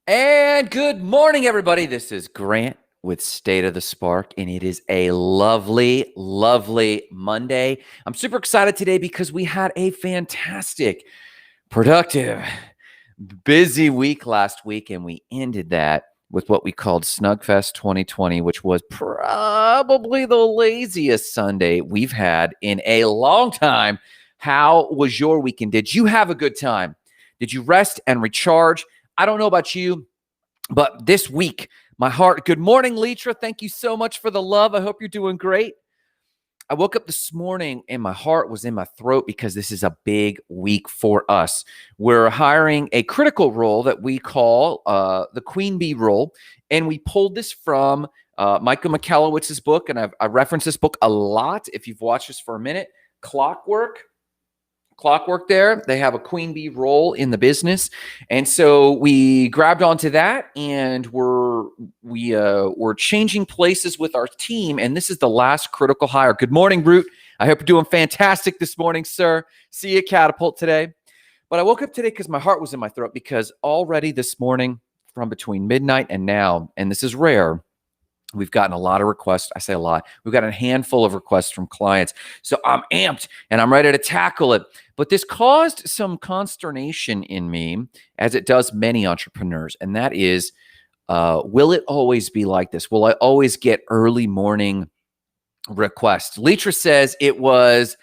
And good morning, everybody. This is Grant with State of the Spark, and it is a lovely, lovely Monday. I'm super excited today because we had a fantastic, productive, busy week last week, and we ended that with what we called Snugfest 2020, which was probably the laziest Sunday we've had in a long time. How was your weekend? Did you have a good time? Did you rest and recharge? I don't know about you, but this week, my heart, good morning, Letra. Thank you so much for the love. I hope you're doing great. I woke up this morning and my heart was in my throat because this is a big week for us. We're hiring a critical role that we call the Queen Bee role. And we pulled this from Michael Michalowicz's book. And I reference this book a lot. If you've watched this for a minute, Clockwork there. They have a queen bee role in the business. And so we grabbed onto that and we're changing places with our team. And this is the last critical hire. Good morning, Root. I hope you're doing fantastic this morning, sir. See you at Catapult today. But I woke up today because my heart was in my throat because already this morning from between midnight and now, and this is rare, we've gotten a lot of requests. I say a lot. We've got a handful of requests from clients. So I'm amped and I'm ready to tackle it. But this caused some consternation in me, as it does many entrepreneurs. And that is, will it always be like this? Will I always get early morning requests? Letra says it was,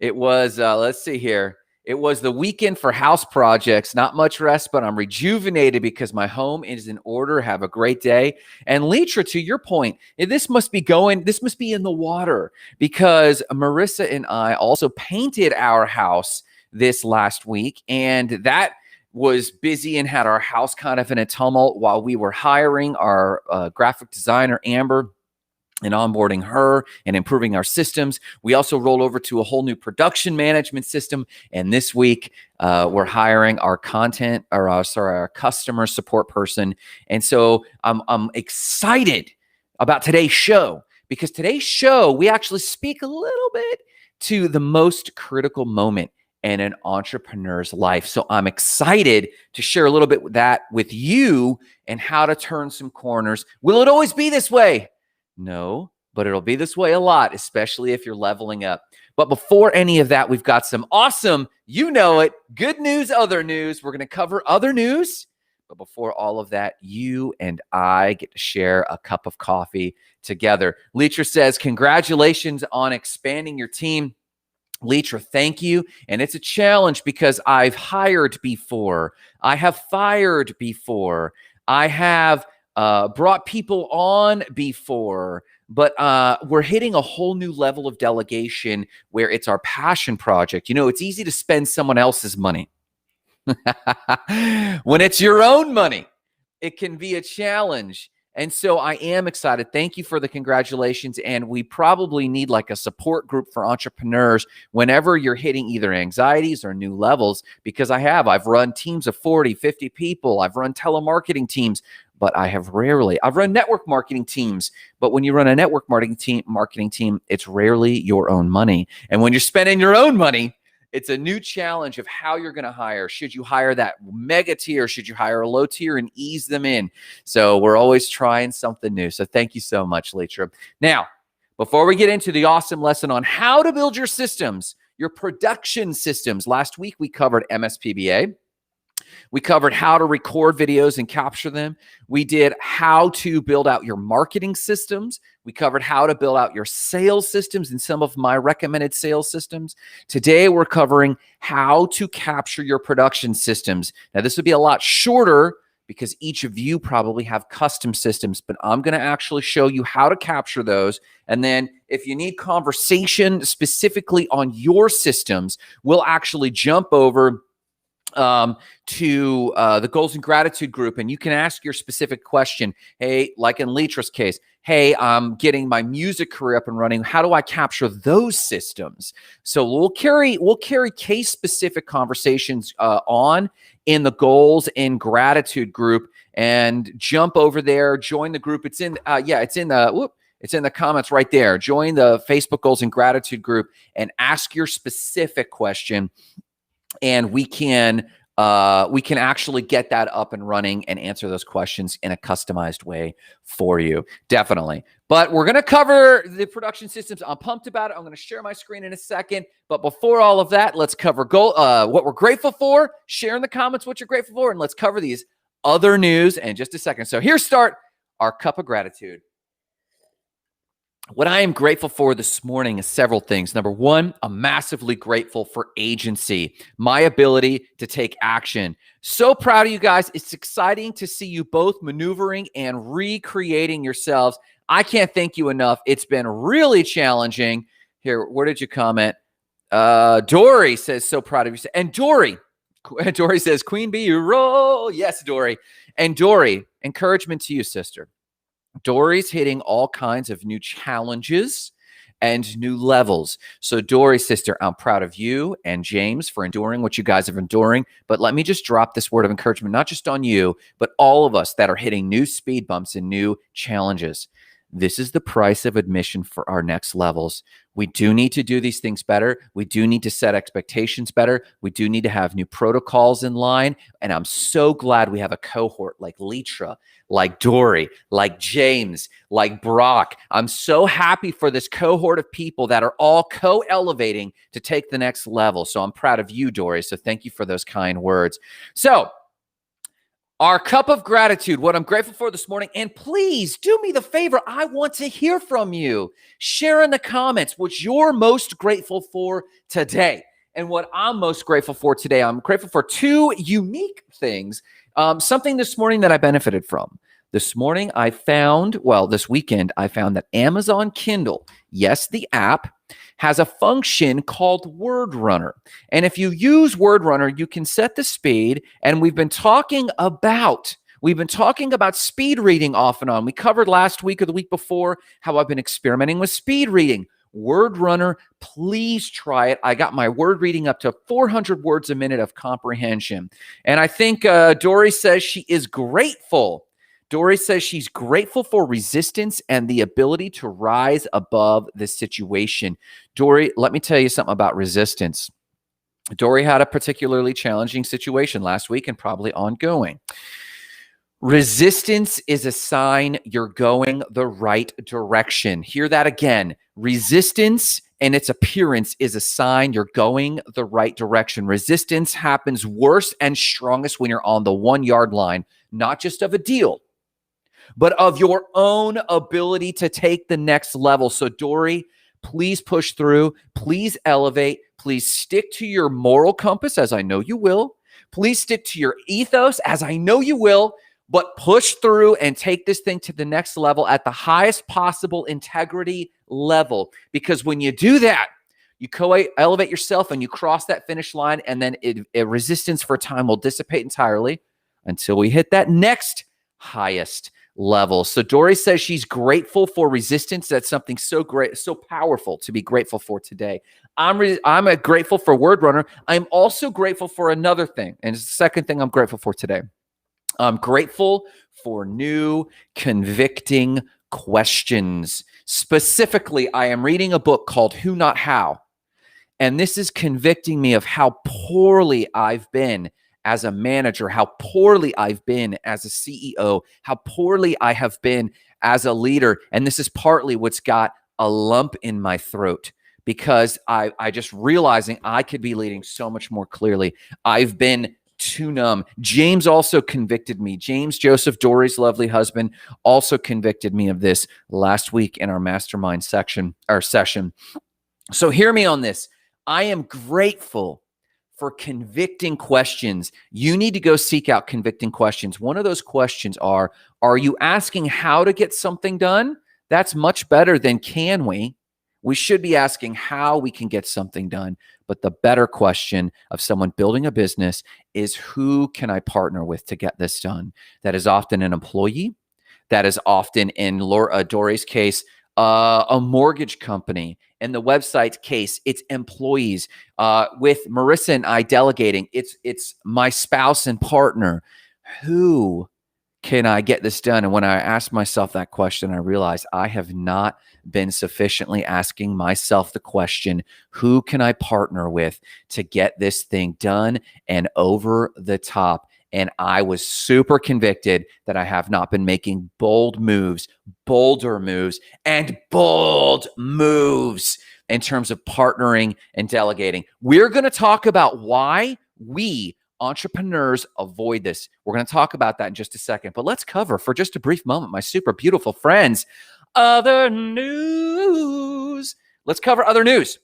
let's see here. It was the weekend for house projects, not much rest, but I'm rejuvenated because my home is in order. Have a great day. And Letra, to your point, this must be in the water because Marissa and I also painted our house this last week. And that was busy and had our house kind of in a tumult while we were hiring our graphic designer, Amber, and onboarding her and improving our systems. We also rolled over to a whole new production management system. And this week, we're hiring our our customer support person. And so I'm excited about today's show because today's show, we actually speak a little bit to the most critical moment in an entrepreneur's life. So I'm excited to share a little bit with you and how to turn some corners. Will it always be this way? No, but it'll be this way a lot, especially if you're leveling up. But before any of that, we've got some awesome, good news, other news. We're going to cover other news. But before all of that, you and I get to share a cup of coffee together. Letra says, congratulations on expanding your team. Letra, thank you. And it's a challenge because I've hired before. I have fired before. I have brought people on before, but we're hitting a whole new level of delegation where it's our passion project. It's easy to spend someone else's money. When it's your own money, it can be a challenge. And so I am excited. Thank you for the congratulations. And we probably need like a support group for entrepreneurs whenever you're hitting either anxieties or new levels, because I've run teams of 40, 50 people. I've run telemarketing teams, but I've run network marketing teams. But when you run a network marketing team, it's rarely your own money. And when you're spending your own money, it's a new challenge of how you're going to hire. Should you hire that mega tier? Should you hire a low tier and ease them in? So we're always trying something new. So thank you so much, Letra. Now, before we get into the awesome lesson on how to build your systems, your production systems, last week we covered MSPBA. We covered how to record videos and capture them. We did how to build out your marketing systems. We covered how to build out your sales systems and some of my recommended sales systems. Today, we're covering how to capture your production systems. Now, this would be a lot shorter because each of you probably have custom systems, but I'm going to actually show you how to capture those. And then if you need conversation specifically on your systems, we'll actually jump over to the goals and gratitude group, and you can ask your specific question. Hey, like in Letra's case, hey, I'm getting my music career up and running. How do I capture those systems? So we'll carry case specific conversations on in the goals and gratitude group, and jump over there, join the group. It's in the comments right there. Join the Facebook goals and gratitude group and ask your specific question. And we can we can actually get that up and running and answer those questions in a customized way for you. Definitely. But we're going to cover the production systems. I'm pumped about it. I'm going to share my screen in a second. But before all of that, let's cover what we're grateful for. Share in the comments what you're grateful for. And let's cover these other news in just a second. So here's our cup of gratitude. What I am grateful for this morning is several things. Number one, I'm massively grateful for agency, my ability to take action. So proud of you guys. It's exciting to see you both maneuvering and recreating yourselves. I can't thank you enough. It's been really challenging. Here, where did you comment? Dory says, so proud of you. And Dory says, Queen Bee, you roll. Yes, Dory. And Dory, encouragement to you, sister. Dory's hitting all kinds of new challenges and new levels. So Dory, sister, I'm proud of you and James for enduring what you guys are enduring. But let me just drop this word of encouragement, not just on you, but all of us that are hitting new speed bumps and new challenges. This is the price of admission for our next levels. We do need to do these things better. We do need to set expectations better. We do need to have new protocols in line. And I'm so glad we have a cohort like Leitra, like Dory, like James, like Brock. I'm so happy for this cohort of people that are all co-elevating to take the next level. So I'm proud of you, Dory. So thank you for those kind words. So our cup of gratitude, what I'm grateful for this morning. And please do me the favor. I want to hear from you. Share in the comments what you're most grateful for today. And what I'm most grateful for today, I'm grateful for two unique things. Something this morning that I benefited from. This morning this weekend, I found that Amazon Kindle, yes, the app, has a function called Word Runner. And if you use Word Runner, you can set the speed. And we've been talking about speed reading off and on. We covered last week or the week before how I've been experimenting with speed reading. Word Runner, please try it. I got my word reading up to 400 words a minute of comprehension. And I think Dory says she is grateful. Dory says she's grateful for resistance and the ability to rise above the situation. Dory, let me tell you something about resistance. Dory had a particularly challenging situation last week and probably ongoing. Resistance is a sign you're going the right direction. Hear that again. Resistance and its appearance is a sign you're going the right direction. Resistance happens worst and strongest when you're on the 1 yard line, not just of a deal, but of your own ability to take the next level. So Dory, please push through. Please elevate. Please stick to your moral compass, as I know you will. Please stick to your ethos, as I know you will. But push through and take this thing to the next level at the highest possible integrity level. Because when you do that, you elevate yourself and you cross that finish line, and then resistance for time will dissipate entirely until we hit that next highest level. So Dory says she's grateful for resistance. That's something so great, so powerful to be grateful for today. I'm grateful for Word Runner. I'm also grateful for another thing, and it's the second thing I'm grateful for today. I'm grateful for new convicting questions. Specifically, I am reading a book called Who Not How, and this is convicting me of how poorly I've been as a manager, how poorly I've been as a CEO, how poorly I have been as a leader. And this is partly what's got a lump in my throat, because I just realizing I could be leading so much more clearly. I've been too numb. James also convicted me. James Joseph, Dory's lovely husband, also convicted me of this last week in our mastermind session. So hear me on this. I am grateful for convicting questions. You need to go seek out convicting questions. One of those questions are you asking how to get something done? That's much better than can we. We should be asking how we can get something done. But the better question of someone building a business is, who can I partner with to get this done? That is often an employee. That is often, in Dory's case, a mortgage company. In the website's case, it's employees. With Marissa and I delegating, it's my spouse and partner. Who can I get this done? And when I asked myself that question, I realized I have not been sufficiently asking myself the question, who can I partner with to get this thing done and over the top? And I was super convicted that I have not been making bold moves, bolder moves, and bold moves in terms of partnering and delegating. We're going to talk about why we entrepreneurs avoid this. We're going to talk about that in just a second. But let's cover for just a brief moment, my super beautiful friends, other news. Let's cover other news.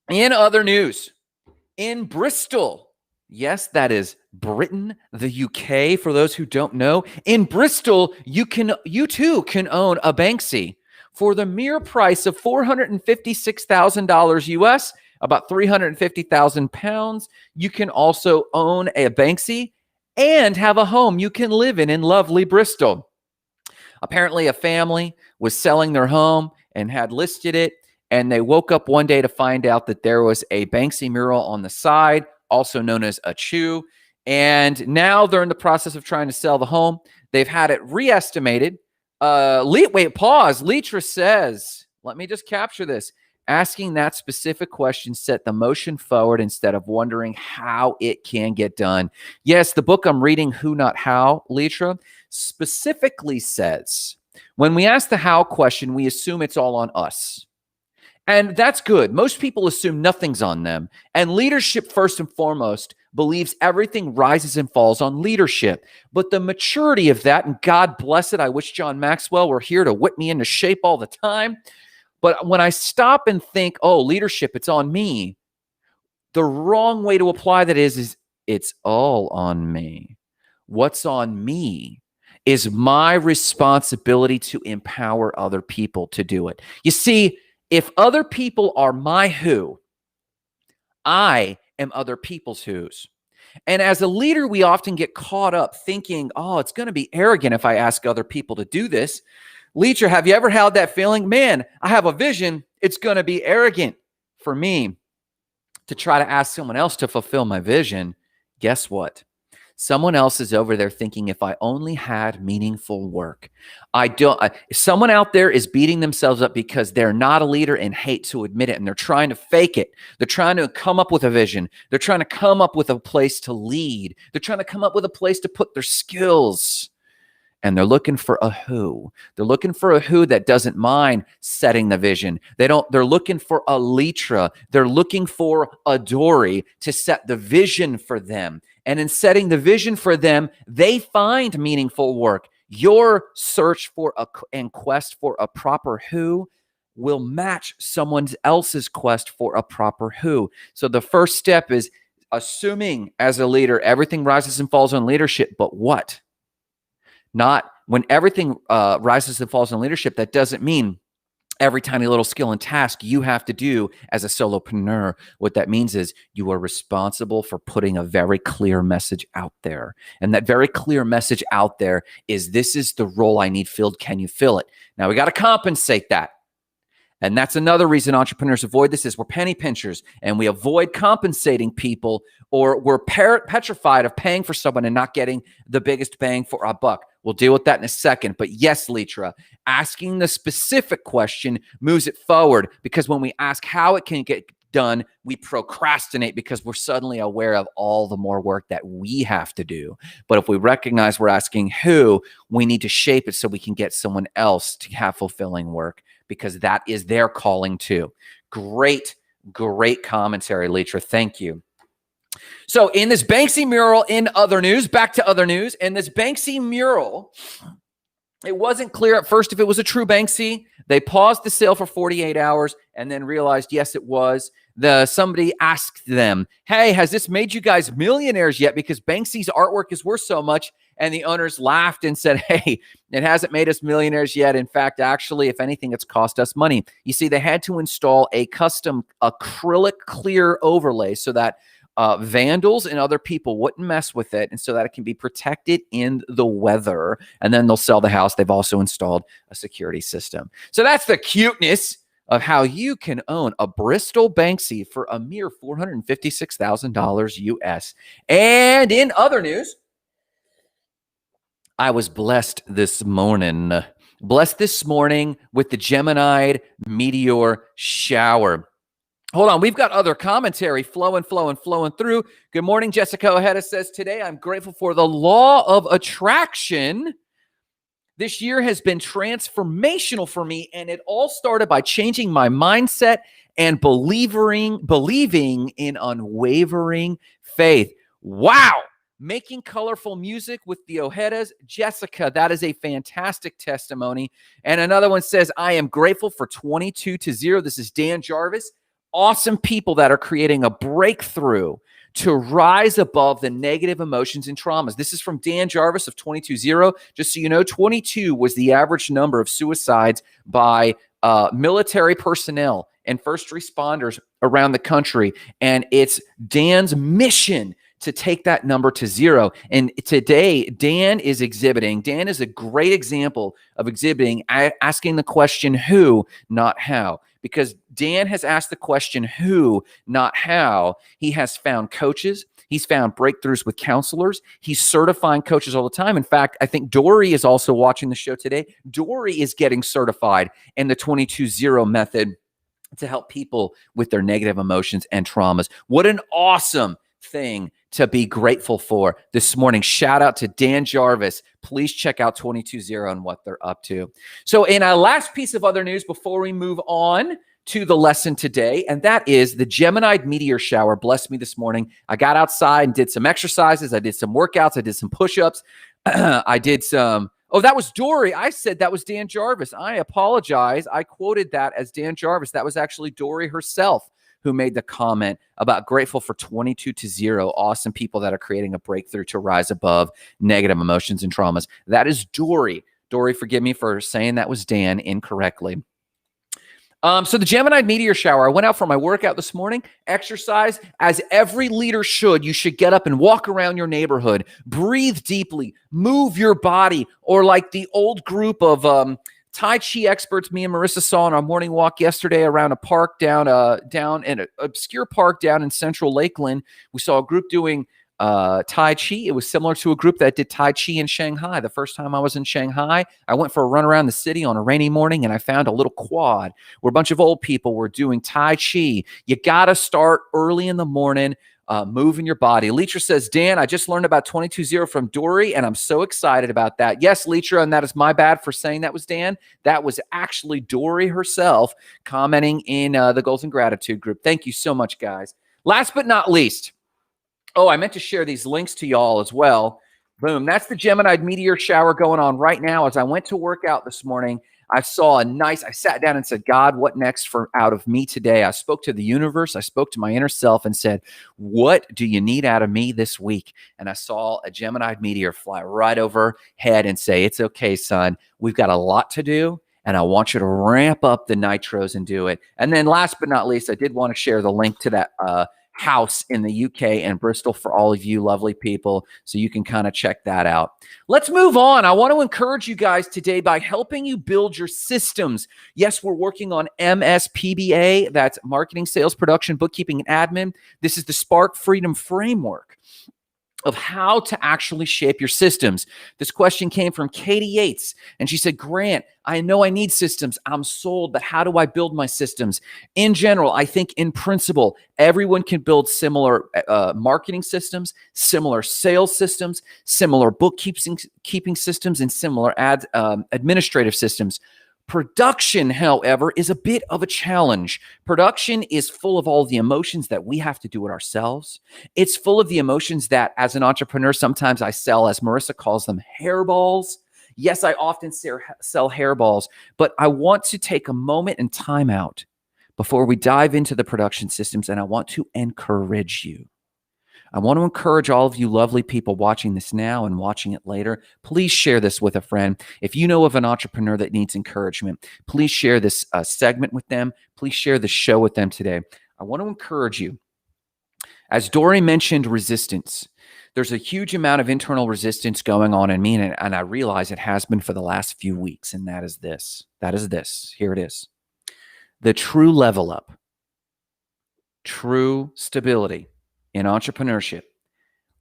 In other news, in Bristol, yes, that is Britain, the UK, for those who don't know. In Bristol, you too can own a Banksy for the mere price of $456,000 US, about 350,000 pounds. You can also own a Banksy and have a home you can live in lovely Bristol. Apparently, a family was selling their home and had listed it, and they woke up one day to find out that there was a Banksy mural on the side, also known as a chew. And now they're in the process of trying to sell the home. They've had it re-estimated. Wait, pause. Leitra says, let me just capture this. Asking that specific question set the motion forward instead of wondering how it can get done. Yes, the book I'm reading, Who Not How, Leitra, specifically says, when we ask the how question, we assume it's all on us. And that's good. Most people assume nothing's on them. And leadership, first and foremost, believes everything rises and falls on leadership. But the maturity of that, and God bless it, I wish John Maxwell were here to whip me into shape all the time. But when I stop and think, oh, leadership, it's on me, the wrong way to apply that is it's all on me. What's on me is my responsibility to empower other people to do it. You see, if other people are my who, I am other people's who's. And as a leader, we often get caught up thinking, oh, it's going to be arrogant if I ask other people to do this. Leacher, have you ever had that feeling? Man, I have a vision. It's going to be arrogant for me to try to ask someone else to fulfill my vision. Guess what? Someone else is over there thinking, if I only had meaningful work. Someone out there is beating themselves up because they're not a leader and hate to admit it. And they're trying to fake it. They're trying to come up with a vision. They're trying to come up with a place to lead. They're trying to come up with a place to put their skills. And they're looking for a who. They're looking for a who that doesn't mind setting the vision. They're looking for a Leitra. They're looking for a Dory to set the vision for them. And in setting the vision for them, they find meaningful work. Your search for and quest for a proper who will match someone else's quest for a proper who. So the first step is assuming as a leader, everything rises and falls on leadership, but what? Not when everything rises and falls on leadership, that doesn't mean every tiny little skill and task you have to do as a solopreneur. What that means is you are responsible for putting a very clear message out there. And that very clear message out there is, this is the role I need filled. Can you fill it? Now we got to compensate that. And that's another reason entrepreneurs avoid this is we're penny pinchers and we avoid compensating people, or we're petrified of paying for someone and not getting the biggest bang for our buck. We'll deal with that in a second. But yes, Leitra, asking the specific question moves it forward, because when we ask how it can get done, we procrastinate because we're suddenly aware of all the more work that we have to do. But if we recognize we're asking who, we need to shape it so we can get someone else to have fulfilling work, because that is their calling too. Great commentary, Leitra. Thank you. So in this Banksy mural, in other news, back to other news, in this Banksy mural, it wasn't clear at first if it was a true Banksy. They paused the sale for 48 hours and then realized, yes, it was. Somebody asked them, hey, has this made you guys millionaires yet? Because Banksy's artwork is worth so much. And the owners laughed and said, hey, it hasn't made us millionaires yet. In fact, actually, if anything, it's cost us money. You see, they had to install a custom acrylic clear overlay so that vandals and other people wouldn't mess with it, and so that it can be protected in the weather. And then they'll sell the house. They've also installed a security system. So that's the cuteness of how you can own a Bristol Banksy for a mere $456,000 US. And in other news, I was blessed this morning. Blessed this morning with the Gemini meteor shower. Hold on, we've got other commentary flowing through. Good morning, Jessica Ojeda says, today I'm grateful for the law of attraction. This year has been transformational for me, and it all started by changing my mindset and believing in unwavering faith. Wow. Making colorful music with the Ojedas. Jessica, that is a fantastic testimony. And another one says, I am grateful for 22-0. This is Dan Jarvis. Awesome people that are creating a breakthrough to rise above the negative emotions and traumas. This is from Dan Jarvis of 22-0. Just so you know, 22 was the average number of suicides by military personnel and first responders around the country. And it's Dan's mission to take that number to 0. And today, Dan is a great example of exhibiting, asking the question who, not how. Because Dan has asked the question who, not how. He has found coaches. He's found breakthroughs with counselors. He's certifying coaches all the time. In fact, I think Dory is also watching the show today. Dory is getting certified in the 22-0 method to help people with their negative emotions and traumas. What an awesome thing to be grateful for this morning. Shout out to Dan Jarvis. Please check out 22-0 and what they're up to. So in our last piece of other news before we move on to the lesson today, and that is the Gemini meteor shower blessed me this morning. I got outside and did some exercises. I did some workouts. I did some push-ups. I did some... Oh, that was Dory. I said that was Dan Jarvis. I apologize. I quoted that as Dan Jarvis. That was actually Dory herself who made the comment about grateful for 22-0. Awesome people that are creating a breakthrough to rise above negative emotions and traumas. That is Dory. Dory, forgive me for saying that was Dan incorrectly. So the Gemini meteor shower, I went out for my workout this morning, exercise, as every leader should. You should get up and walk around your neighborhood, breathe deeply, move your body, or like the old group of Tai Chi experts me and Marissa saw on our morning walk yesterday around a park down in an obscure park down in central Lakeland. We saw a group doing Tai Chi. It was similar to a group that did Tai Chi in Shanghai. The first time I was in Shanghai, I went for a run around the city on a rainy morning, and I found a little quad where a bunch of old people were doing Tai Chi. You got to start early in the morning, moving your body. Leitra says, Dan, I just learned about 22-0 from Dory, and I'm so excited about that. Yes, Leitra, and that is my bad for saying that was Dan. That was actually Dory herself commenting in the Goals and Gratitude group. Thank you so much, guys. Last but not least, I meant to share these links to y'all as well. Boom. That's the Gemini meteor shower going on right now. As I went to work out this morning, I sat down and said, God, what next out of me today? I spoke to the universe. I spoke to my inner self and said, what do you need out of me this week? And I saw a Gemini meteor fly right overhead and say, it's okay, son. We've got a lot to do, and I want you to ramp up the nitros and do it. And then last but not least, I did want to share the link to that house in the UK and Bristol for all of you lovely people, so you can kind of check that out. Let's move on. I want to encourage you guys today by helping you build your systems. Yes, we're working on MSPBA. That's Marketing, Sales, Production, Bookkeeping, and Admin. This is the Spark Freedom Framework of how to actually shape your systems. This question came from Katie Yates, and she said, Grant, I know I need systems. I'm sold, but how do I build my systems? In general, I think in principle, everyone can build similar marketing systems, similar sales systems, similar bookkeeping systems, and similar administrative systems. Production, however, is a bit of a challenge. Production is full of all the emotions that we have to do it ourselves. It's full of the emotions that, as an entrepreneur, sometimes I sell, as Marissa calls them, hairballs. Yes, I often sell hairballs, but I want to take a moment and time out before we dive into the production systems, and I want to encourage you. I want to encourage all of you lovely people watching this now and watching it later. Please share this with a friend. If you know of an entrepreneur that needs encouragement, please share this segment with them. Please share the show with them today. I want to encourage you. As Dory mentioned, resistance. There's a huge amount of internal resistance going on in me, and I realize it has been for the last few weeks, and that is this. Here it is. The true level up, true stability in entrepreneurship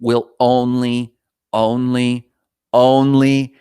will only only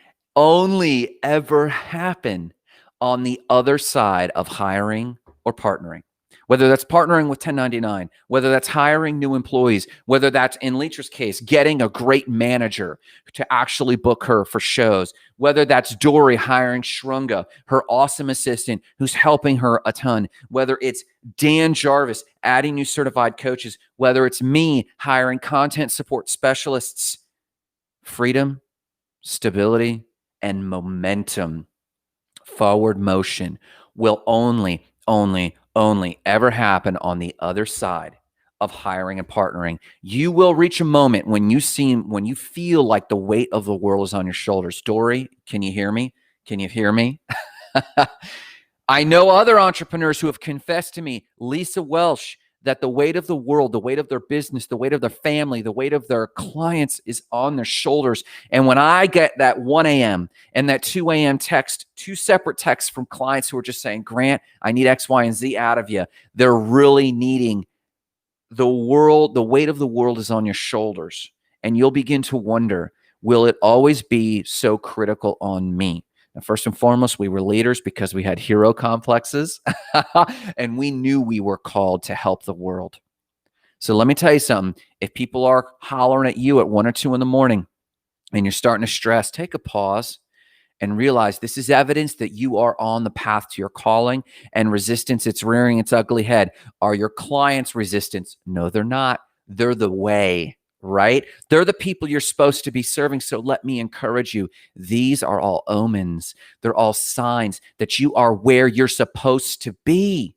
ever happen on the other side of hiring or partnering. Whether that's partnering with 1099, whether that's hiring new employees, whether that's, in Leetra's case, getting a great manager to actually book her for shows, whether that's Dory hiring Shrunga, her awesome assistant who's helping her a ton, whether it's Dan Jarvis adding new certified coaches, whether it's me hiring content support specialists. Freedom, stability, and momentum, forward motion will only ever happen on the other side of hiring and partnering. You will reach a moment when you feel like the weight of the world is on your shoulders. Dory, can you hear me? Can you hear me? I know other entrepreneurs who have confessed to me, Lisa Welsh, that the weight of the world, the weight of their business, the weight of their family, the weight of their clients is on their shoulders. And when I get that 1 a.m. and that 2 a.m. text, 2 separate texts from clients who are just saying, Grant, I need X, Y, and Z out of you. They're really needing the world. The weight of the world is on your shoulders. And you'll begin to wonder, will it always be so critical on me? And first and foremost, we were leaders because we had hero complexes and we knew we were called to help the world. So let me tell you something. If people are hollering at you at 1 or 2 in the morning and you're starting to stress, take a pause and realize this is evidence that you are on the path to your calling, and resistance, it's rearing its ugly head. Are your clients resistance? No, they're not. They're the way. Right? They're the people you're supposed to be serving. So let me encourage you. These are all omens. They're all signs that you are where you're supposed to be.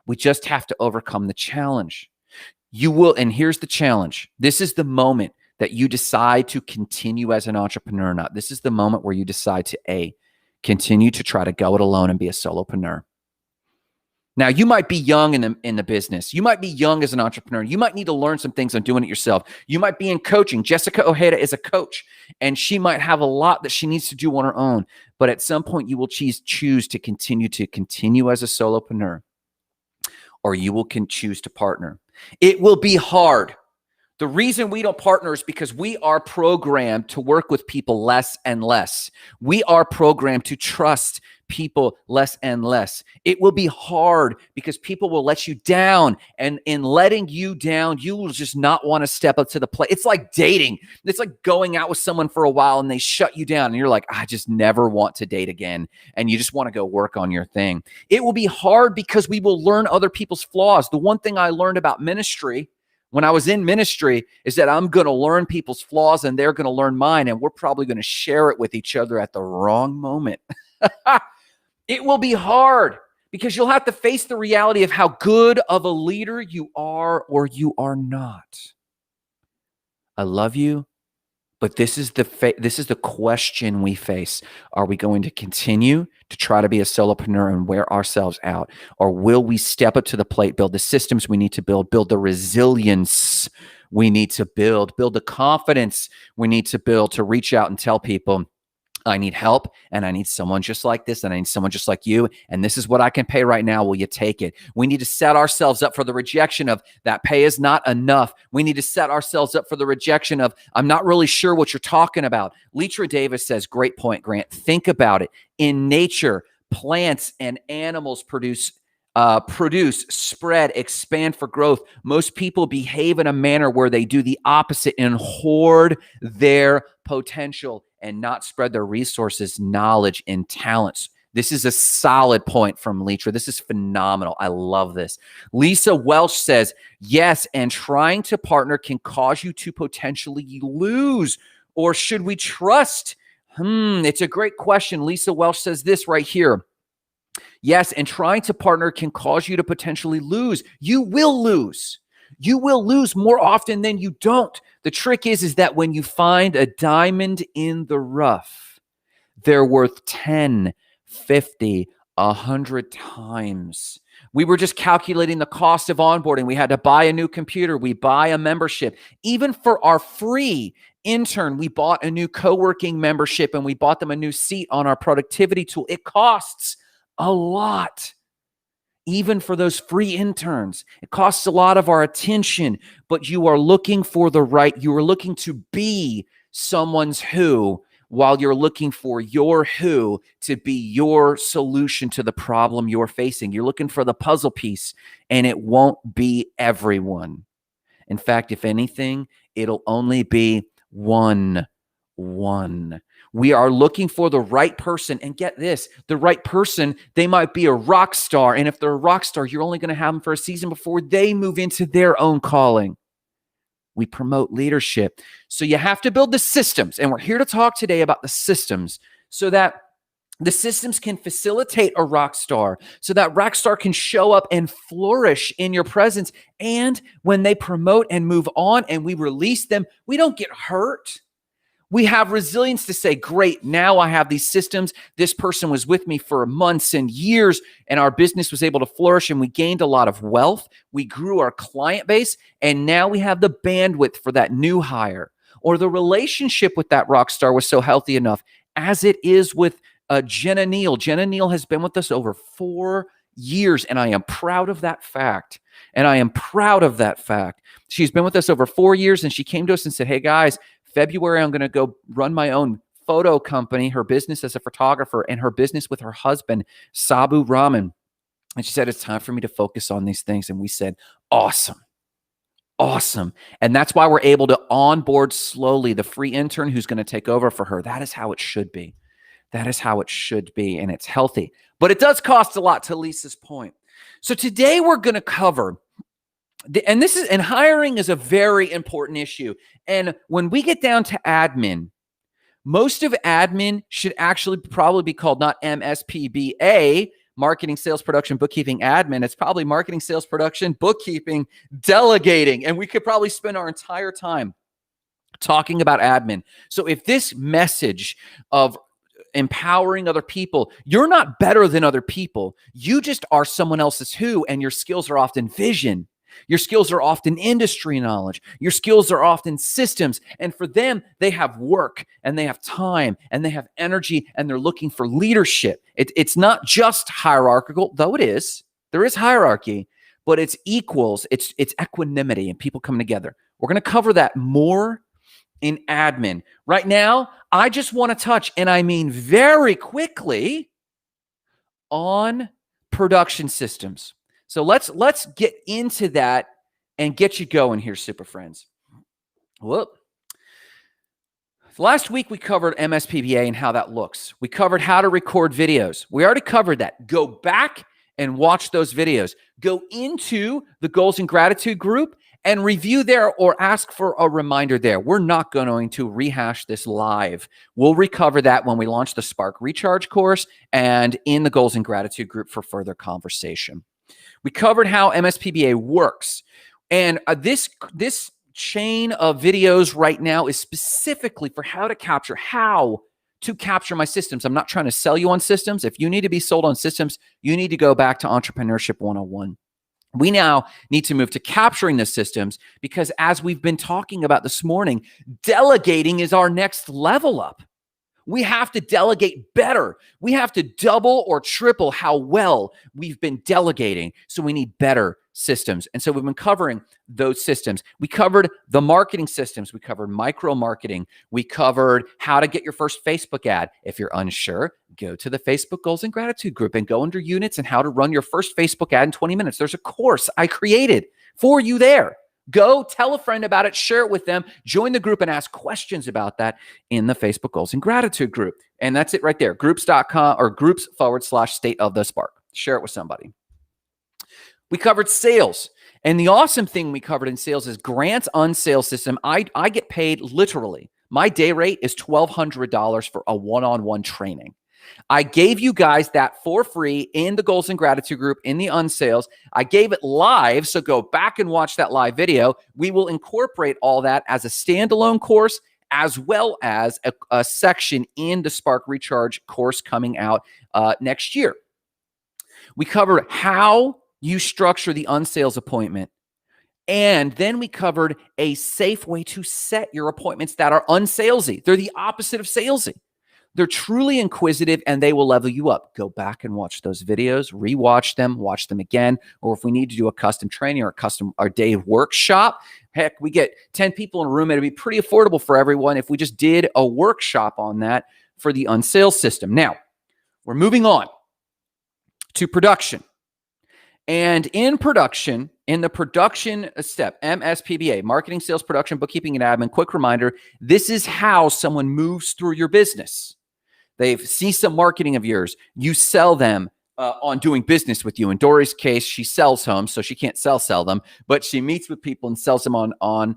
We just have to overcome the challenge. You will, and here's the challenge. This is the moment that you decide to continue as an entrepreneur or not. This is the moment where you decide to continue to try to go it alone and be a solopreneur. Now, you might be young in the business. You might be young as an entrepreneur. You might need to learn some things on doing it yourself. You might be in coaching. Jessica Ojeda is a coach, and she might have a lot that she needs to do on her own. But at some point, you will choose to continue as a solopreneur, or you will choose to partner. It will be hard. The reason we don't partner is because we are programmed to work with people less and less. We are programmed to trust people less and less. It will be hard because people will let you down. And in letting you down, you will just not want to step up to the plate. It's like dating. It's like going out with someone for a while and they shut you down. And you're like, I just never want to date again. And you just want to go work on your thing. It will be hard because we will learn other people's flaws. The one thing I learned about ministry when I was in ministry is that I'm going to learn people's flaws and they're going to learn mine. And we're probably going to share it with each other at the wrong moment. It will be hard because you'll have to face the reality of how good of a leader you are or you are not. I love you, but this is the question we face. Are we going to continue to try to be a solopreneur and wear ourselves out? Or will we step up to the plate, build the systems we need to build the resilience we need to build the confidence we need to build to reach out and tell people, I need help, and I need someone just like this, and I need someone just like you, and this is what I can pay right now. Will you take it? We need to set ourselves up for the rejection of that pay is not enough. We need to set ourselves up for the rejection of I'm not really sure what you're talking about. Leetra Davis says, great point, Grant. Think about it. In nature, plants and animals produce, spread, expand for growth. Most people behave in a manner where they do the opposite and hoard their potential and not spread their resources, knowledge, and talents. This is a solid point from Leetra. This is phenomenal. I love this. Lisa Welsh says, yes, and trying to partner can cause you to potentially lose. Or should we trust? It's a great question. Lisa Welsh says this right here. Yes, and trying to partner can cause you to potentially lose. You will lose. You will lose more often than you don't. The trick is that when you find a diamond in the rough, they're worth 10, 50, 100 times. We were just calculating the cost of onboarding. We had to buy a new computer. We buy a membership. Even for our free intern, we bought a new co-working membership and we bought them a new seat on our productivity tool. It costs a lot. Even for those free interns, it costs a lot of our attention, but you are looking for you are looking to be someone's who while you're looking for your who to be your solution to the problem you're facing. You're looking for the puzzle piece, and it won't be everyone. In fact, if anything, it'll only be one. We are looking for the right person. And get this, the right person, they might be a rock star. And if they're a rock star, you're only going to have them for a season before they move into their own calling. We promote leadership. So you have to build the systems. And we're here to talk today about the systems so that the systems can facilitate a rock star, so that rock star can show up and flourish in your presence. And when they promote and move on and we release them, we don't get hurt. We have resilience to say, great, now I have these systems. This person was with me for months and years, and our business was able to flourish, and we gained a lot of wealth. We grew our client base, and now we have the bandwidth for that new hire. Or the relationship with that rock star was so healthy enough, as it is with Jenna Neal. Jenna Neal has been with us over 4 years, and I am proud of that fact. She's been with us over 4 years, and she came to us and said, hey, guys, February, I'm going to go run my own photo company, her business as a photographer, and her business with her husband, Sabu Raman. And she said, it's time for me to focus on these things. And we said, awesome. And that's why we're able to onboard slowly the free intern who's going to take over for her. That is how it should be. And it's healthy. But it does cost a lot, to Lisa's point. So today we're going to cover and hiring is a very important issue. And when we get down to admin, most of admin should actually probably be called not MSPBA, marketing, sales, production, bookkeeping, admin. It's probably marketing, sales, production, bookkeeping, delegating. And we could probably spend our entire time talking about admin. So if this message of empowering other people, you're not better than other people. You just are someone else's who, and your skills are often vision. Your skills are often industry knowledge. Your skills are often systems. And for them, they have work and they have time and they have energy and they're looking for leadership. It's not just hierarchical, though it is. There is hierarchy, but it's equals. It's equanimity and people coming together. We're going to cover that more in admin. Right now, I just want to touch, and I mean very quickly, on production systems. So let's get into that and get you going here, super friends. Whoop. Last week, we covered MSPBA and how that looks. We covered how to record videos. We already covered that. Go back and watch those videos. Go into the Goals and Gratitude group and review there or ask for a reminder there. We're not going to rehash this live. We'll recover that when we launch the Spark Recharge course and in the Goals and Gratitude group for further conversation. We covered how MSPBA works. And this chain of videos right now is specifically for how to capture my systems. I'm not trying to sell you on systems. If you need to be sold on systems, you need to go back to Entrepreneurship 101. We now need to move to capturing the systems because, as we've been talking about this morning, delegating is our next level up. We have to delegate better. We have to double or triple how well we've been delegating. So we need better systems. And so we've been covering those systems. We covered the marketing systems. We covered micro marketing. We covered how to get your first Facebook ad. If you're unsure, go to the Facebook Goals and Gratitude group and go under units and how to run your first Facebook ad in 20 minutes. There's a course I created for you there. Go tell a friend about it, share it with them, join the group and ask questions about that in the Facebook Goals and Gratitude group. And that's it right there, groups.com or groups/state of the spark. Share it with somebody. We covered sales. And the awesome thing we covered in sales is Grant's unsales system. I get paid literally. My day rate is $1,200 for a one-on-one training. I gave you guys that for free in the Goals and Gratitude group in the unsales. I gave it live, so go back and watch that live video. We will incorporate all that as a standalone course as well as a section in the Spark Recharge course coming out next year. We covered how you structure the unsales appointment. And then we covered a safe way to set your appointments that are unsalesy. They're the opposite of salesy. They're truly inquisitive and they will level you up. Go back and watch those videos, rewatch them, watch them again. Or if we need to do a custom training or a day workshop, heck, we get 10 people in a room. It'd be pretty affordable for everyone if we just did a workshop on that for the unsales system. Now, we're moving on to production. And in production, in the production step, MSPBA, marketing, sales, production, bookkeeping, and admin, quick reminder, this is how someone moves through your business. They see some marketing of yours. You sell them on doing business with you. In Dory's case, she sells homes, so she can't sell them, but she meets with people and sells them on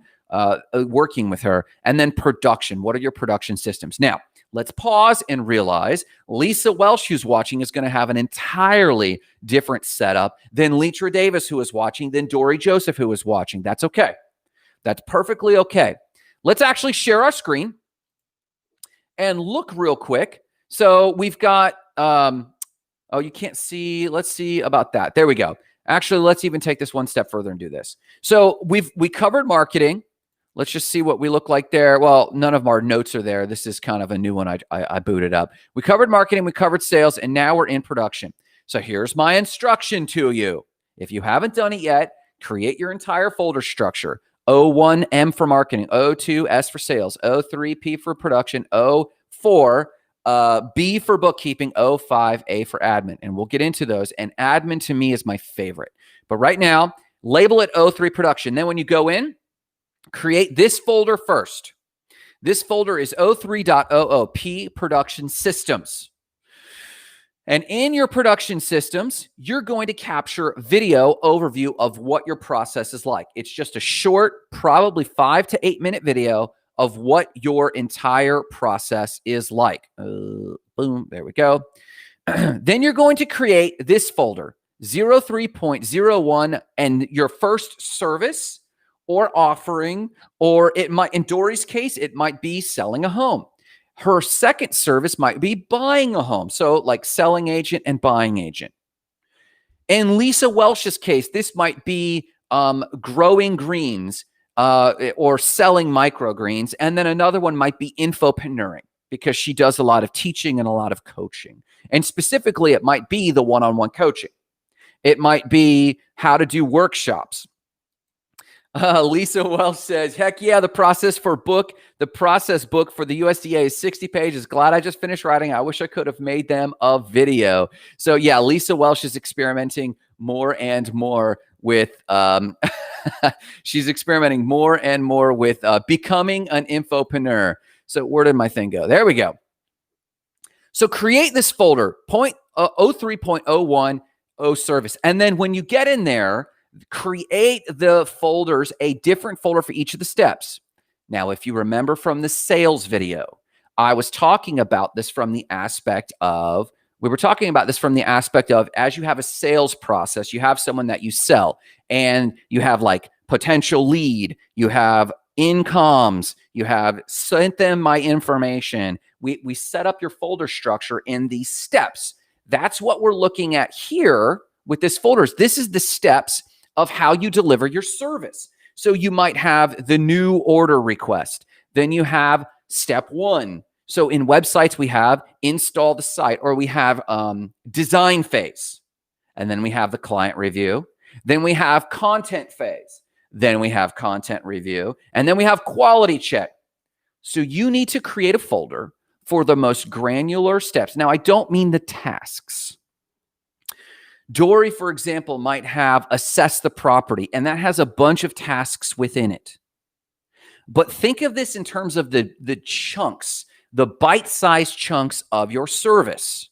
working with her. And then production. What are your production systems? Now, let's pause and realize Lisa Welsh, who's watching, is going to have an entirely different setup than Leitra Davis, who is watching, than Dory Joseph, who is watching. That's okay. That's perfectly okay. Let's actually share our screen and look real quick. So we've got, oh, you can't see. Let's see about that. There we go. Actually, let's even take this one step further and do this. So we covered marketing. Let's just see what we look like there. Well, none of our notes are there. This is kind of a new one I booted up. We covered marketing, we covered sales, and now we're in production. So here's my instruction to you. If you haven't done it yet, create your entire folder structure. O1, M for marketing. O2, S for sales. O3, P for production. O4, B for bookkeeping. O5, A for admin. And we'll get into those. And admin to me is my favorite. But right now, label it O3 production. Then when you go in, create this folder first. This folder is O3.00, P production systems. And in your production systems, you're going to capture video overview of what your process is like. It's just a short, probably 5 to 8 minute video of what your entire process is like. Boom, there we go. Then you're going to create this folder, 03.01, and your first service or offering, or it might, in Dory's case, it might be selling a home. Her second service might be buying a home. So like selling agent and buying agent. In Lisa Welsh's case, this might be growing greens or selling microgreens. And then another one might be infopreneuring because she does a lot of teaching and a lot of coaching. And specifically, it might be the one-on-one coaching. It might be how to do workshops. Lisa Welsh says, heck yeah, the process book for the USDA is 60 pages. Glad I just finished writing. I wish I could have made them a video. So yeah, Lisa Welsh is experimenting more and more with, she's experimenting more and more with becoming an infopreneur. So where did my thing go? There we go. So create this folder, 03.01 service. And then when you get in there, create the folders, a different folder for each of the steps. Now, if you remember from the sales video, I was talking about this from the aspect of, as you have a sales process, you have someone that you sell and you have like potential lead, you have incomes, you have sent them my information. We set up your folder structure in these steps. That's what we're looking at here with this folders. This is the steps of how you deliver your service. So you might have the new order request. Then you have step 1. So in websites, we have install the site, or we have design phase. And then we have the client review. Then we have content phase. Then we have content review. And then we have quality check. So you need to create a folder for the most granular steps. Now, I don't mean the tasks. Dory, for example, might have assess the property, and that has a bunch of tasks within it. But think of this in terms of the chunks, the bite-sized chunks of your service.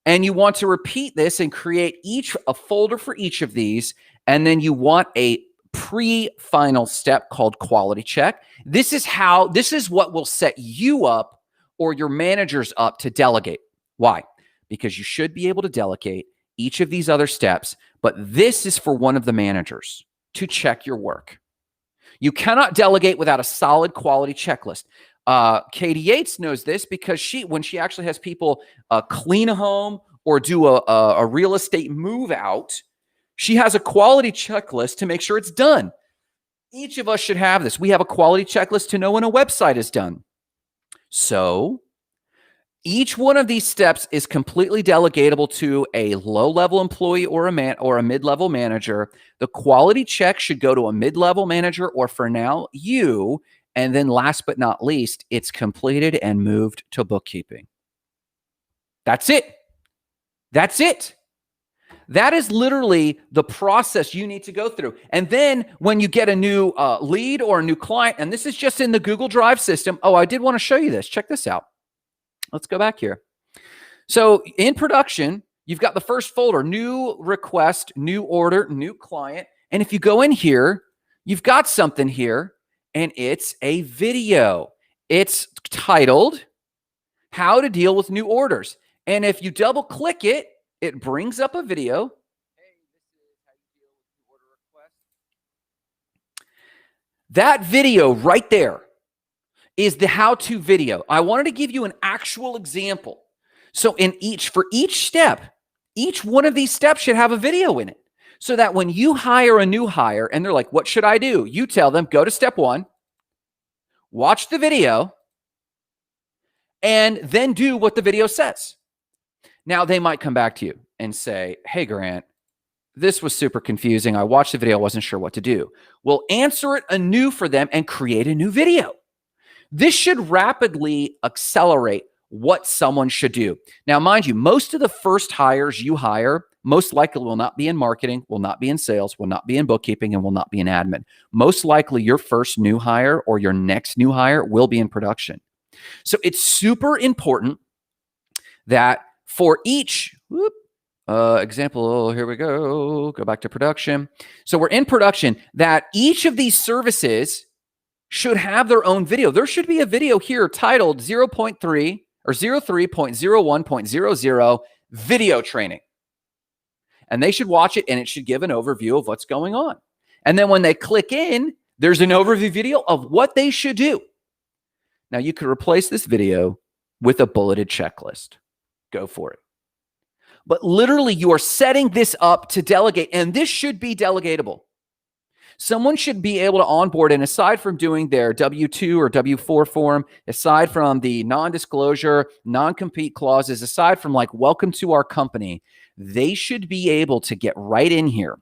And you want to repeat this and create a folder for each of these. And then you want a pre-final step called quality check. This is what will set you up or your managers up to delegate. Why? Because you should be able to delegate each of these other steps, but this is for one of the managers to check your work. You cannot delegate without a solid quality checklist. Katie Yates knows this because when she actually has people clean a home or do a real estate move out, she has a quality checklist to make sure it's done. Each of us should have this. We have a quality checklist to know when a website is done. So Each one of these steps is completely delegatable to a low-level employee or a mid-level manager. The quality check should go to a mid-level manager, or for now, you. And then last but not least, it's completed and moved to bookkeeping. That's it. That's it. That is literally the process you need to go through. And then when you get a new lead or a new client, and this is just in the Google Drive system. Oh, I did want to show you this. Check this out. Let's go back here. So in production, you've got the first folder, new request, new order, new client. And if you go in here, you've got something here, and it's a video. It's titled How to Deal with New Orders. And if you double click it, it brings up a video. Hey, this is how you deal with new order requests. That video right there is the how-to video. I wanted to give you an actual example. So for each step, each one of these steps should have a video in it. So that when you hire a new hire and they're like, what should I do? You tell them, go to step 1, watch the video, and then do what the video says. Now, they might come back to you and say, hey, Grant, this was super confusing. I watched the video. I wasn't sure what to do. We'll answer it anew for them and create a new video. This should rapidly accelerate what someone should do. Now, mind you, most of the first hires you hire most likely will not be in marketing, will not be in sales, will not be in bookkeeping, and will not be in admin. Most likely your first new hire or your next new hire will be in production. So it's super important that for each example, here we go back to production. So we're in production, that each of these services should have their own video. There should be a video here titled 0.3 or 03.01.00 video training. And they should watch it, and it should give an overview of what's going on. And then when they click in, there's an overview video of what they should do. Now, you could replace this video with a bulleted checklist. Go for it. But literally, you are setting this up to delegate, and this should be delegatable. Someone should be able to onboard, and aside from doing their W-2 or W-4 form, aside from the non-disclosure, non-compete clauses, aside from like, welcome to our company, they should be able to get right in here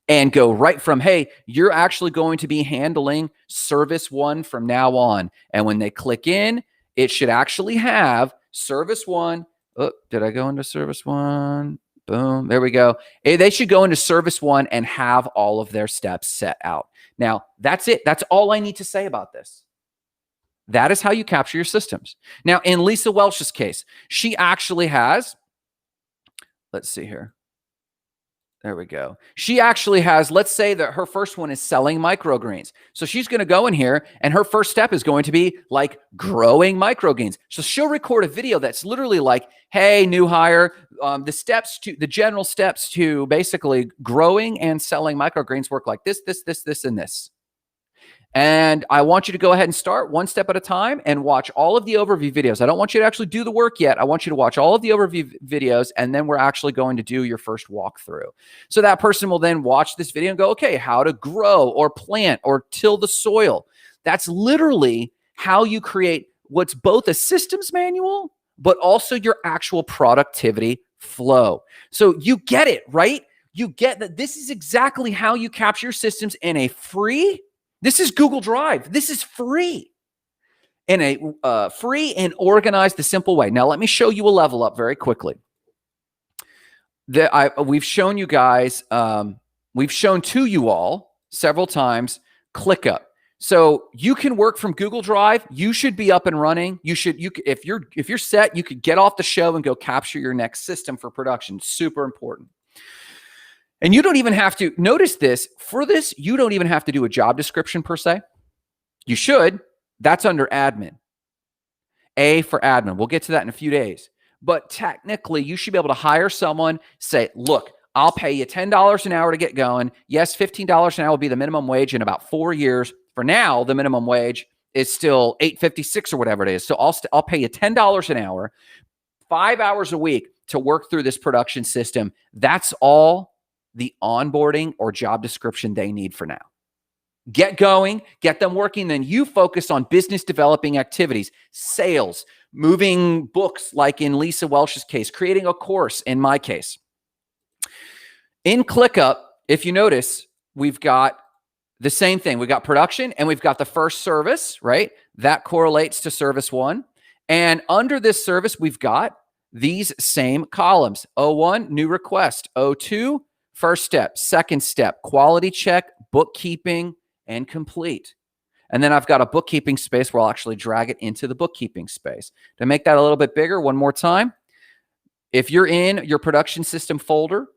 and go right from, hey, you're actually going to be handling service 1 from now on. And when they click in, it should actually have service 1. Oh, did I go into service 1? Boom. There we go. They should go into service 1 and have all of their steps set out. Now, that's it. That's all I need to say about this. That is how you capture your systems. Now, in Lisa Welch's case, she actually has, let's see here. There we go. She actually has, let's say that her first one is selling microgreens. So she's going to go in here, and her first step is going to be like growing microgreens. So she'll record a video that's literally like, hey, new hire, the general steps to basically growing and selling microgreens work like this, this, this, this, and this. And I want you to go ahead and start one step at a time and watch all of the overview videos. I don't want you to actually do the work yet. I want you to watch all of the overview videos, and then we're actually going to do your first walkthrough. So that person will then watch this video and go, okay, how to grow or plant or till the soil. That's literally how you create what's both a systems manual, but also your actual productivity flow. So you get it, right? You get that this is exactly how you capture your systems in a free. This is Google Drive. This is free in a free and organized, the simple way. Now, let me show you a level up very quickly. We've shown you guys, we've shown to you all several times, ClickUp. So you can work from Google Drive. You should be up and running. If you're set, you could get off the show and go capture your next system for production. Super important. And you don't even have to, notice this, for this, you don't even have to do a job description per se. You should. That's under admin. A for admin. We'll get to that in a few days. But technically, you should be able to hire someone, say, look, I'll pay you $10 an hour to get going. Yes, $15 an hour will be the minimum wage in about 4 years. For now, the minimum wage is still $8.56 or whatever it is. So I'll pay you $10 an hour, 5 hours a week to work through this production system. That's all the onboarding or job description they need for now. Get going, get them working, then you focus on business developing activities, sales, moving books like in Lisa Welch's case, creating a course in my case. In ClickUp, if you notice, we've got the same thing. We've got production and we've got the first service, right? That correlates to service 1. And under this service, we've got these same columns. O1, new request. O2, first step. Second step, quality check, bookkeeping, and complete. And then I've got a bookkeeping space where I'll actually drag it into the bookkeeping space. To make that a little bit bigger, one more time. If you're in your production system folder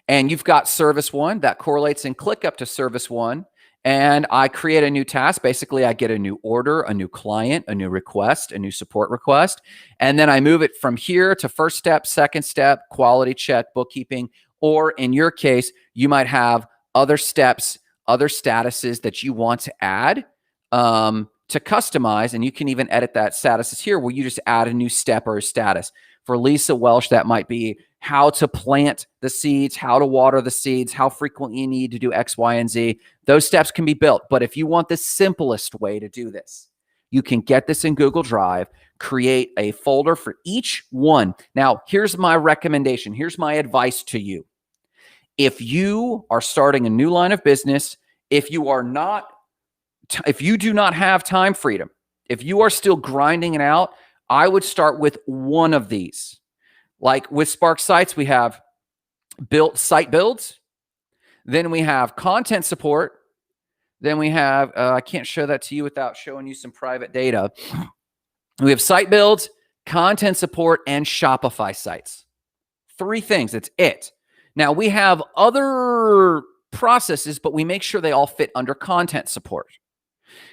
and you've got service 1, that correlates in ClickUp to service 1, and I create a new task. Basically, I get a new order, a new client, a new request, a new support request, and then I move it from here to first step, second step, quality check, bookkeeping, or in your case, you might have other steps, other statuses that you want to add to customize, and you can even edit that statuses here where you just add a new step or a status. For Lisa Welch, that might be how to plant the seeds, how to water the seeds, how frequently you need to do X, Y, and Z. Those steps can be built. But if you want the simplest way to do this, you can get this in Google Drive, create a folder for each one. Now, here's my recommendation. Here's my advice to you. If you are starting a new line of business, if you do not have time freedom, if you are still grinding it out, I would start with one of these. Like with Spark Sites, we have site builds. Then we have content support. Then we have, I can't show that to you without showing you some private data. We have site builds, content support, and Shopify sites. 3 things, that's it. Now we have other processes, but we make sure they all fit under content support.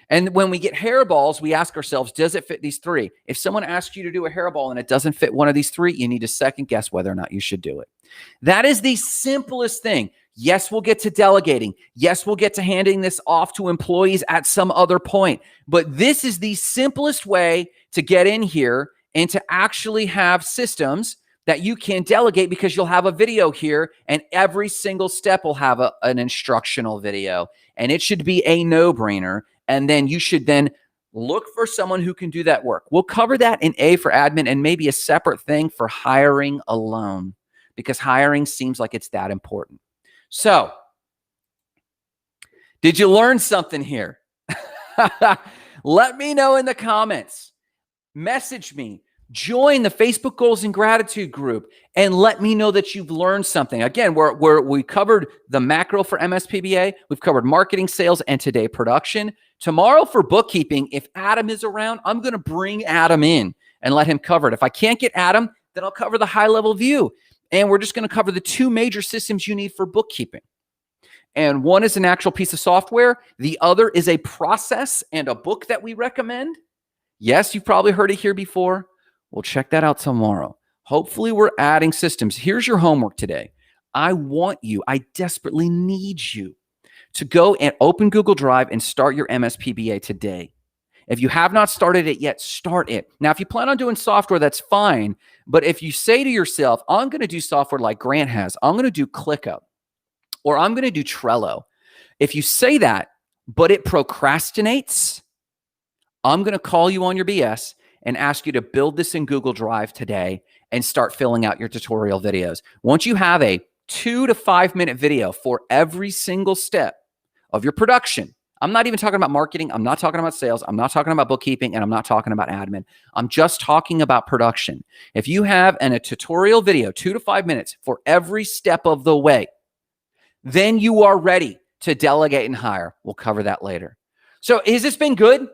And when we get hairballs, we ask ourselves, does it fit these 3? If someone asks you to do a hairball and it doesn't fit one of these 3, you need to second guess whether or not you should do it. That is the simplest thing. Yes, we'll get to delegating. Yes, we'll get to handing this off to employees at some other point. But this is the simplest way to get in here and to actually have systems that you can delegate, because you'll have a video here and every single step will have an instructional video, and it should be a no-brainer. And then you should then look for someone who can do that work. We'll cover that in A for admin and maybe a separate thing for hiring alone, because hiring seems like it's that important. So, did you learn something here? Let me know in the comments. Message me. Join the Facebook Goals and Gratitude group and let me know that you've learned something. Again, we covered the macro for MSPBA. We've covered marketing, sales, and today production. Tomorrow for bookkeeping, if Adam is around, I'm going to bring Adam in and let him cover it. If I can't get Adam, then I'll cover the high-level view. And we're just going to cover the 2 major systems you need for bookkeeping. And one is an actual piece of software. The other is a process and a book that we recommend. Yes, you've probably heard it here before. We'll check that out tomorrow. Hopefully, we're adding systems. Here's your homework today. I desperately need you to go and open Google Drive and start your MSPBA today. If you have not started it yet, start it. Now, if you plan on doing software, that's fine. But if you say to yourself, I'm going to do software like Grant has, I'm going to do ClickUp, or I'm going to do Trello. If you say that, but it procrastinates, I'm going to call you on your BS and ask you to build this in Google Drive today and start filling out your tutorial videos. Once you have a 2 to 5 minute video for every single step of your production, I'm not even talking about marketing. I'm not talking about sales. I'm not talking about bookkeeping, and I'm not talking about admin. I'm just talking about production. If you have a tutorial video, 2 to 5 minutes for every step of the way, then you are ready to delegate and hire. We'll cover that later. So has this been good?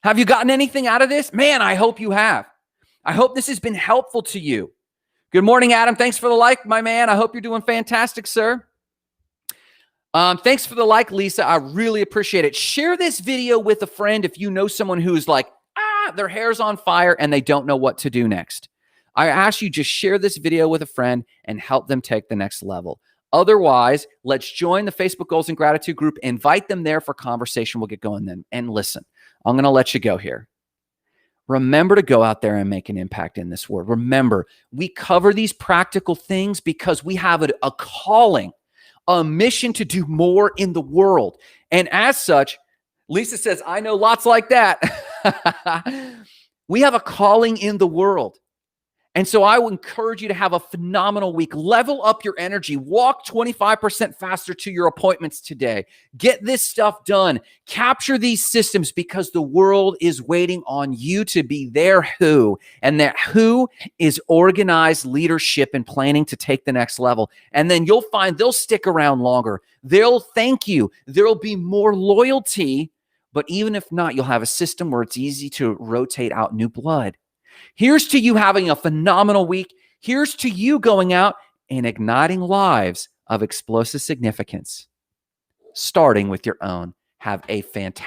Have you gotten anything out of this? Man, I hope you have. I hope this has been helpful to you. Good morning, Adam. Thanks for the like, my man. I hope you're doing fantastic, sir. Thanks for the like, Lisa. I really appreciate it. Share this video with a friend if you know someone who's like, their hair's on fire and they don't know what to do next. I ask you, just share this video with a friend and help them take the next level. Otherwise, let's join the Facebook Goals and Gratitude group. Invite them there for conversation. We'll get going then. And listen, I'm going to let you go here. Remember to go out there and make an impact in this world. Remember, we cover these practical things because we have a calling, a mission to do more in the world. And as such, Lisa says, I know lots like that. We have a calling in the world. And so I would encourage you to have a phenomenal week. Level up your energy. Walk 25% faster to your appointments today. Get this stuff done. Capture these systems because the world is waiting on you to be their who. And that who is organized leadership and planning to take the next level. And then you'll find they'll stick around longer. They'll thank you. There'll be more loyalty. But even if not, you'll have a system where it's easy to rotate out new blood. Here's to you having a phenomenal week. Here's to you going out and igniting lives of explosive significance, starting with your own. Have a fantastic